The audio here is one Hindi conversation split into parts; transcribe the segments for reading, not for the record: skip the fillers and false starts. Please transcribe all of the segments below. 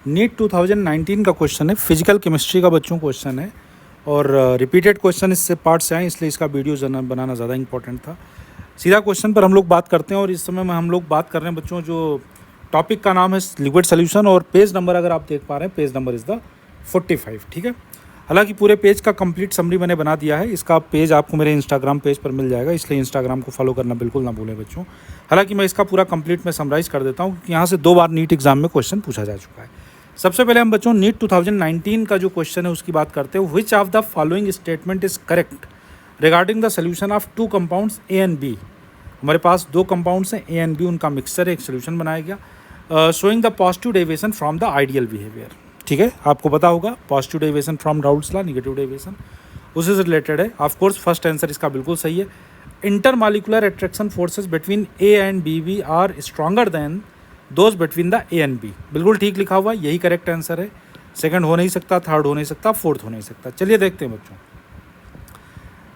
नीट 2019 का क्वेश्चन है, फिजिकल केमिस्ट्री का बच्चों क्वेश्चन है और रिपीटेड क्वेश्चन इससे पार्ट से आए, इसलिए इसका वीडियो बनाना ज़्यादा इंपॉर्टेंट था। सीधा क्वेश्चन पर हम लोग बात करते हैं और इस समय में हम लोग बात कर रहे हैं बच्चों, जो टॉपिक का नाम है लिक्विड सोल्यूशन और पेज नंबर अगर आप देख पा रहे हैं, पेज नंबर इज़ द 45, ठीक है। हालांकि पूरे पेज का कंप्लीट समरी मैंने बना दिया है, इसका पेज आपको मेरे इंस्टाग्राम पेज पर मिल जाएगा, इसलिए इंस्टाग्राम को फॉलो करना बिल्कुल ना भूलें बच्चों। हालांकि मैं इसका पूरा कंप्लीट में समराइज़ कर देता हूँ क्योंकि यहाँ से 2 बार नीट एग्जाम में क्वेश्चन पूछा जा चुका है। सबसे पहले हम बच्चों नीट 2019 का जो क्वेश्चन है उसकी बात करते हैं। Which of the following statement is correct regarding the solution of 2 compounds A and B. हमारे पास 2 कंपाउंड्स हैं ए एंड बी, उनका मिक्सचर एक सोल्यूशन बनाया गया, showing the positive deviation from the ideal behaviour. ठीक है, आपको पता होगा positive deviation from Raoult's law, negative deviation उससे रिलेटेड है। ऑफ कोर्स फर्स्ट आंसर इसका बिल्कुल सही है। Intermolecular attraction forces between A and B are stronger than those between the A and B, बिल्कुल ठीक लिखा हुआ, यही करेक्ट आंसर है। सेकंड हो नहीं सकता, थर्ड हो नहीं सकता, फोर्थ हो नहीं सकता। चलिए देखते हैं बच्चों,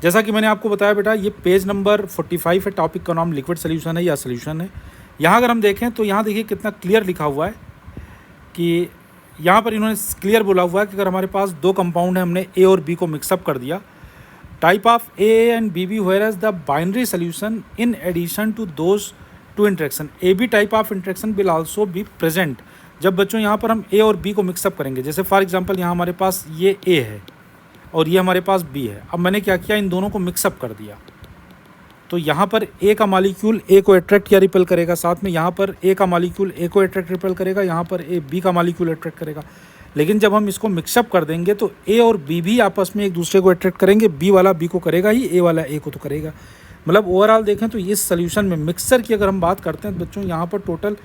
जैसा कि मैंने आपको बताया बेटा, ये पेज नंबर 45 है, टॉपिक का नाम लिक्विड सोल्यूशन है या सोल्यूशन है। यहाँ अगर हम देखें तो यहाँ देखिए कितना क्लियर लिखा हुआ है कि यहाँ पर इन्होंने क्लियर बोला हुआ है कि अगर हमारे पास 2 कंपाउंड है, हमने ए और बी को मिक्सअप कर दिया, type of A and B whereas the binary solution in addition to those two interaction, A B type of interaction will also be present. जब बच्चों यहाँ पर हम ए और बी को मिक्सअप करेंगे, जैसे फॉर एग्जांपल यहाँ हमारे पास ये ए है और ये हमारे पास बी है, अब मैंने क्या किया, इन दोनों को मिक्सअप कर दिया, तो यहाँ पर ए का मॉलिक्यूल ए को अट्रैक्ट या रिपेल करेगा, साथ में यहाँ पर ए का मॉलिक्यूल ए को अट्रैक्ट रिपेल करेगा, यहाँ पर ए बी का मॉलिक्यूल अट्रैक्ट करेगा। लेकिन जब हम इसको मिक्सअप कर देंगे तो ए और बी भी आपस में एक दूसरे को अट्रैक्ट करेंगे, बी वाला बी को करेगा ही, ए वाला ए को तो करेगा। मतलब ओवरऑल देखें तो इस सोल्यूशन में मिक्सर की अगर हम बात करते हैं तो बच्चों यहाँ पर total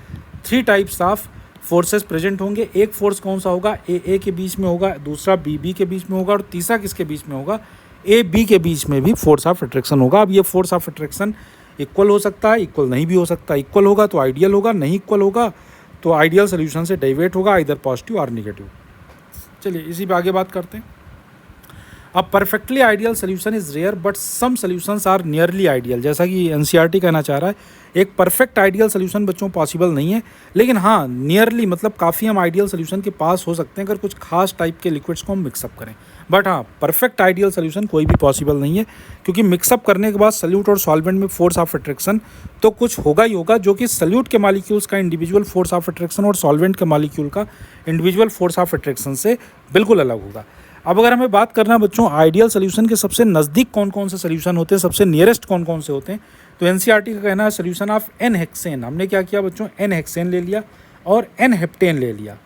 3 types of forces present होंगे। एक फोर्स कौन सा होगा, ए के बीच में होगा, दूसरा बी के बीच में होगा और तीसरा किसके बीच में होगा, ए बी के बीच में भी फोर्स ऑफ अट्रैक्शन होगा। अब ये फोर्स ऑफ अट्रैक्शन इक्वल हो सकता है, इक्वल नहीं भी हो सकता। इक्वल होगा तो आइडियल होगा, नहीं इक्वल होगा तो आइडियल सोल्यूशन से डेविएट होगा, इधर पॉजिटिव और नेगेटिव। चलिए इसी पे आगे बात करते हैं। अब perfectly ideal solution is rare but some solutions are nearly ideal, जैसा कि एनसीईआरटी कहना चाह रहा है। एक परफेक्ट आइडियल सोल्यूशन बच्चों पॉसिबल नहीं है, लेकिन हाँ नियरली मतलब काफ़ी हम आइडियल सोल्यूशन के पास हो सकते हैं अगर कुछ खास टाइप के लिक्विड्स को हम मिक्सअप करें। बट हाँ, परफेक्ट आइडियल सोल्यूशन कोई भी पॉसिबल नहीं है, क्योंकि मिक्सअप करने के बाद सल्यूट और सॉल्वेंट में फोर्स ऑफ अट्रैक्शन तो कुछ होगा ही होगा, जो कि सल्यूट के मॉलिक्यूल्स का इंडिविजुअल फोर्स ऑफ अट्रैक्शन और सॉल्वेंट के मॉलिक्यूल का इंडिविजुअल फोर्स ऑफ अट्रैक्शन से बिल्कुल अलग होगा। अब अगर हमें बात करना है बच्चों आइडियल सोल्यूशन के सबसे नज़दीक कौन कौन से सोल्यूशन होते हैं, सबसे नियरेस्ट कौन कौन से होते हैं, तो एनसीईआरटी का कहना है सोल्यूशन ऑफ एन हेक्सेन। हमने क्या किया बच्चों, एन हेक्सेन ले लिया और एन हेप्टेन ले लिया।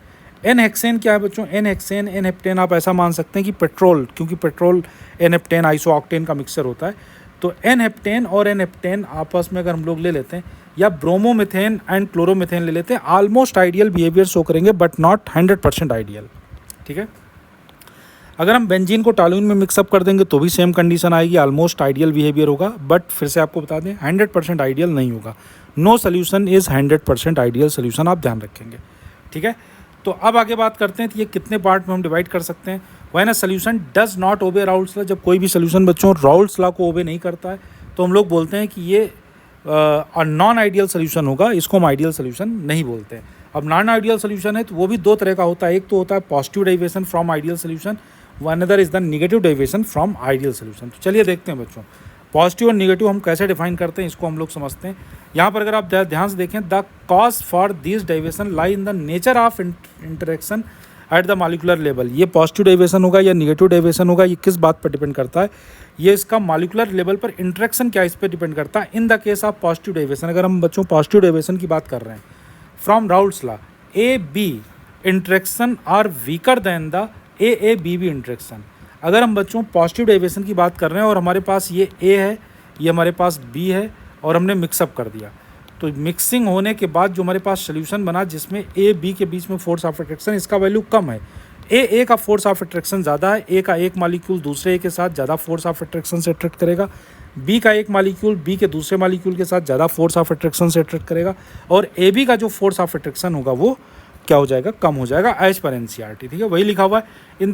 एन हेक्सेन क्या है बच्चों, एन हेक्सेन एन हेप्टेन आप ऐसा मान सकते हैं कि पेट्रोल, क्योंकि petrol N heptane iso octane का मिक्सचर होता है, तो एन हेप्टेन और एन हेप्टेन आपस में अगर हम लोग ले लेते हैं, या ब्रोमोमिथेन एंड क्लोरोमिथेन ले लेते हैं, ऑलमोस्ट आइडियल बिहेवियर शो करेंगे बट नॉट 100% आइडियल। ठीक है, अगर हम बेंजीन को टॉलूइन में मिक्सअप कर देंगे तो भी सेम कंडीशन आएगी, ऑलमोस्ट आइडियल बिहेवियर होगा, बट फिर से आपको बता दें 100% आइडियल नहीं होगा। No solution is 100% ideal solution, आप ध्यान रखेंगे। ठीक है, तो अब आगे बात करते हैं तो ये कितने पार्ट में हम डिवाइड कर सकते हैं। When a solution does not obey Raoult's law, जब कोई भी सोल्यूशन बच्चों राउल्ट्स लॉ को ओबे नहीं करता है तो हम लोग बोलते हैं कि ये नॉन आइडियल सोल्यूशन होगा, इसको हम आइडियल सोल्यूशन नहीं बोलते हैं। अब नॉन आइडियल सोल्यूशन है तो वो भी 2 तरह का होता है, एक तो होता है positive deviation from ideal solution, one other is the negative deviation from ideal solution. तो चलिए देखते हैं बच्चों पॉजिटिव और नेगेटिव हम कैसे डिफाइन करते हैं, इसको हम लोग समझते हैं। यहाँ पर अगर आप ध्यान से देखें, the cause for this deviation lie in the nature of interaction at the molecular level. ये पॉजिटिव डेविएशन होगा या नेगेटिव डेविएशन होगा, ये किस बात पर डिपेंड करता है, ये इसका मॉलिक्यूलर लेवल पर इंटरेक्शन क्या, इस पर डिपेंड करता है। In the case of positive deviation, अगर हम बच्चों पॉजिटिव डेविएशन की बात कर रहे हैं from Raoult's law, A B interaction are weaker than the A B interaction. अगर हम बच्चों पॉजिटिव डेविएशन की बात कर रहे हैं और हमारे पास ये ए है, ये हमारे पास बी है और हमने मिक्सअप कर दिया, तो मिक्सिंग होने के बाद जो हमारे पास सोल्यूशन बना जिसमें ए बी के बीच में फोर्स ऑफ अट्रैक्शन, इसका वैल्यू कम है। ए का फोर्स ऑफ अट्रैक्शन ज़्यादा है, ए का एक मॉलिक्यूल दूसरे ए के साथ ज़्यादा फोर्स ऑफ अट्रैक्शन से अट्रैक्ट करेगा, बी का एक मॉलिक्यूल बी के दूसरे मॉलिक्यूल के साथ ज़्यादा फोर्स ऑफ अट्रैक्शन से अट्रैक्ट करेगा, और ए बी का जो फोर्स ऑफ अट्रैक्शन होगा वो क्या हो जाएगा, कम हो जाएगा, एज पर एनसीईआरटी। ठीक है, वही लिखा हुआ है in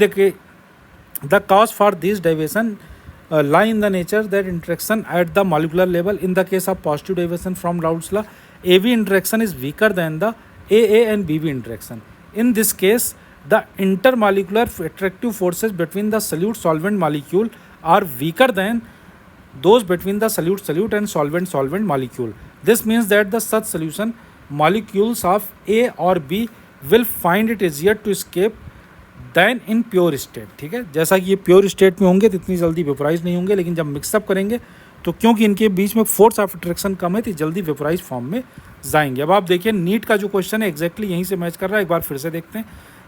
the cause for this deviation lie in the nature that interaction at the molecular level in the case of positive deviation from Raoult's law, AB interaction is weaker than the AA and BB interaction. In this case, the intermolecular attractive forces between the solute solvent molecule are weaker than those between the solute and solvent molecule. This means that the such solution molecules of A or B will find it easier to escape than in pure state. ठीक है, जैसा कि ये प्योर स्टेट में होंगे तो इतनी जल्दी वेपोराइज नहीं होंगे, लेकिन जब मिक्सअप करेंगे तो क्योंकि इनके बीच में फोर्स ऑफ अट्रैक्शन कम है तो जल्दी वेपोराइज फॉर्म में जाएंगे. अब आप देखिए नीट का जो क्वेश्चन है एग्जैक्टली यहीं से मैच कर रहा है. एक बार फिर से देखते हैं.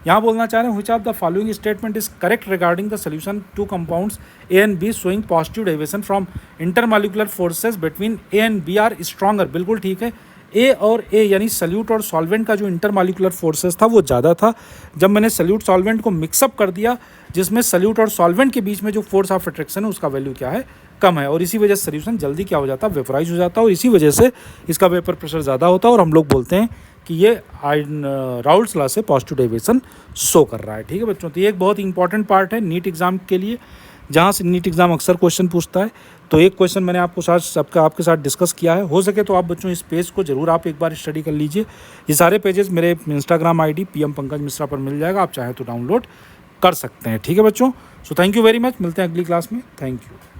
यहाँ बोलना चाह रहे हैं, which of the following statement is correct regarding the solution to compounds A and B showing positive deviation from intermolecular forces between A and B are stronger. बिल्कुल ठीक है. ए और ए यानी सल्यूट और सॉल्वेंट का जो इंटरमॉलिकुलर फोर्सेस था वो ज़्यादा था. जब मैंने सल्यूट सॉल्वेंट को मिक्सअप कर दिया जिसमें सल्यूट और सॉल्वेंट के बीच में जो फोर्स ऑफ अट्रैक्शन है उसका वैल्यू क्या है, कम है, और इसी वजह से सोल्यूशन जल्दी क्या हो जाता है, वेपोराइज हो जाता है, और इसी वजह से इसका वेपर प्रेशर ज़्यादा होता है और हम लोग बोलते हैं कि ये राउल्ट्स लॉ से पॉजिटिव डेविएशन शो कर रहा है. ठीक है बच्चों, तो ये एक बहुत इंपॉर्टेंट पार्ट है नीट एग्ज़ाम के लिए, जहाँ से नीट एग्ज़ाम अक्सर क्वेश्चन पूछता है. तो एक क्वेश्चन मैंने आपके साथ डिस्कस किया है. हो सके तो आप बच्चों इस पेज को जरूर आप एक बार स्टडी कर लीजिए. ये सारे पेजेस मेरे Instagram ID PM Pankaj Mishra पर मिल जाएगा, आप चाहें तो डाउनलोड कर सकते हैं. ठीक है बच्चों, so thank you very much. मिलते हैं अगली क्लास में. Thank you.